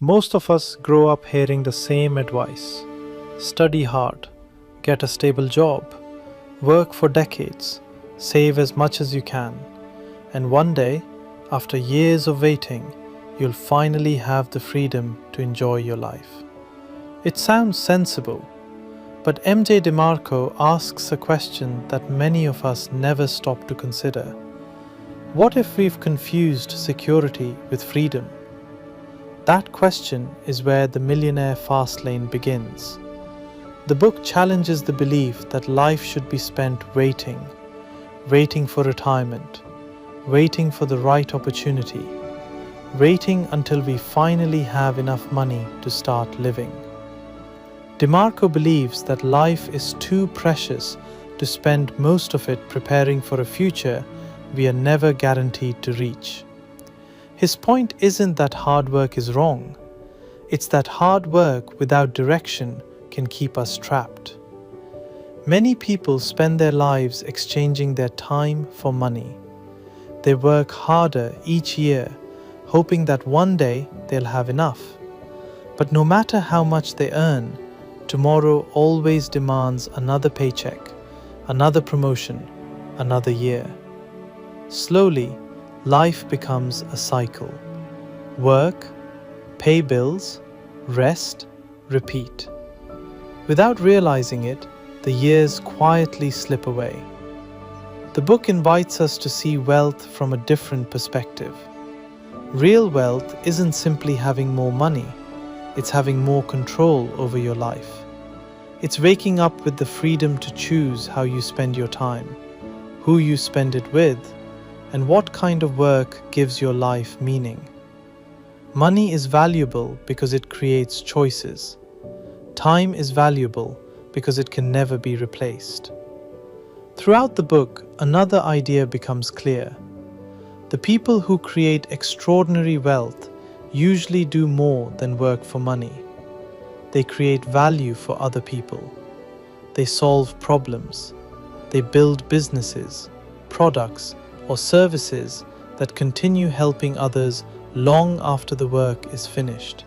Most of us grow up hearing the same advice: study hard, get a stable job, work for decades, save as much as you can, and one day, after years of waiting, you'll finally have the freedom to enjoy your life. It sounds sensible, but MJ Demarco asks a question that many of us never stop to consider. What if we've confused security with freedom? That question is where the Millionaire Fastlane begins. The book challenges the belief that life should be spent waiting for retirement, waiting for the right opportunity, waiting until we finally have enough money to start living. Demarco believes that life is too precious to spend most of it preparing for a future we are never guaranteed to reach. His point isn't that hard work is wrong. It's that hard work without direction can keep us trapped. Many people spend their lives exchanging their time for money. They work harder each year, hoping that one day they'll have enough. But no matter how much they earn, tomorrow always demands another paycheck, another promotion, another year. Slowly, life becomes a cycle. Work, pay bills, rest, repeat. Without realizing it, the years quietly slip away. The book invites us to see wealth from a different perspective. Real wealth isn't simply having more money, it's having more control over your life. It's waking up with the freedom to choose how you spend your time, who you spend it with, and what kind of work gives your life meaning. Money is valuable because it creates choices. Time is valuable because it can never be replaced. Throughout the book, another idea becomes clear. The people who create extraordinary wealth usually do more than work for money. They create value for other people. They solve problems. They build businesses, products, or services that continue helping others long after the work is finished.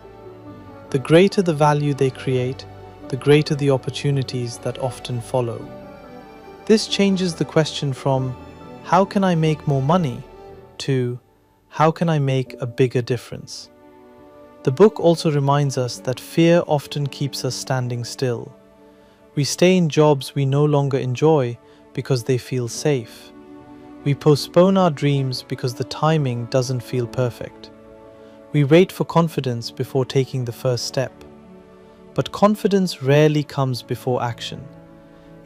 The greater the value they create, the greater the opportunities that often follow. This changes the question from "how can I make more money?" to "how can I make a bigger difference?" The book also reminds us that fear often keeps us standing still. We stay in jobs we no longer enjoy because they feel safe. We postpone our dreams because the timing doesn't feel perfect. We wait for confidence before taking the first step. But confidence rarely comes before action.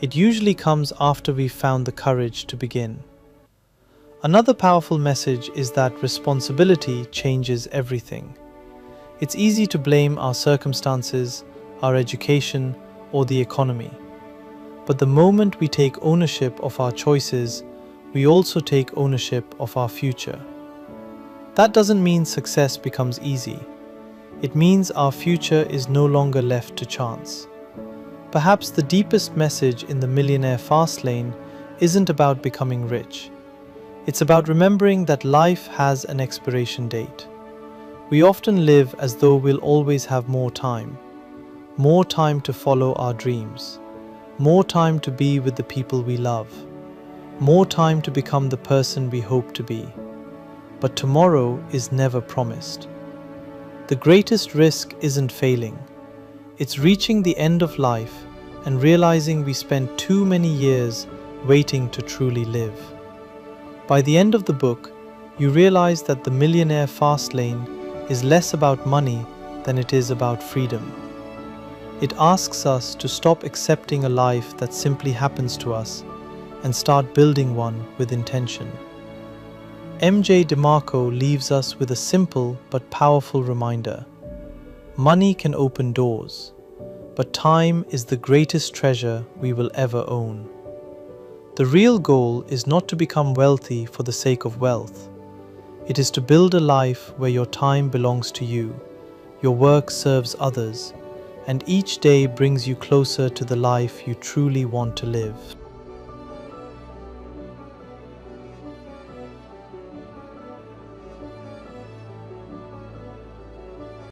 It usually comes after we've found the courage to begin. Another powerful message is that responsibility changes everything. It's easy to blame our circumstances, our education, or the economy. But the moment we take ownership of our choices, we also take ownership of our future. That doesn't mean success becomes easy. It means our future is no longer left to chance. Perhaps the deepest message in the Millionaire Fastlane isn't about becoming rich. It's about remembering that life has an expiration date. We often live as though we'll always have more time to follow our dreams, more time to be with the people we love, more time to become the person we hope to be. But tomorrow is never promised. The greatest risk isn't failing. It's reaching the end of life and realizing we spent too many years waiting to truly live. By the end of the book, you realize that the Millionaire Fastlane is less about money than it is about freedom. It asks us to stop accepting a life that simply happens to us and start building one with intention. MJ Demarco leaves us with a simple but powerful reminder. Money can open doors, but time is the greatest treasure we will ever own. The real goal is not to become wealthy for the sake of wealth. It is to build a life where your time belongs to you, your work serves others, and each day brings you closer to the life you truly want to live.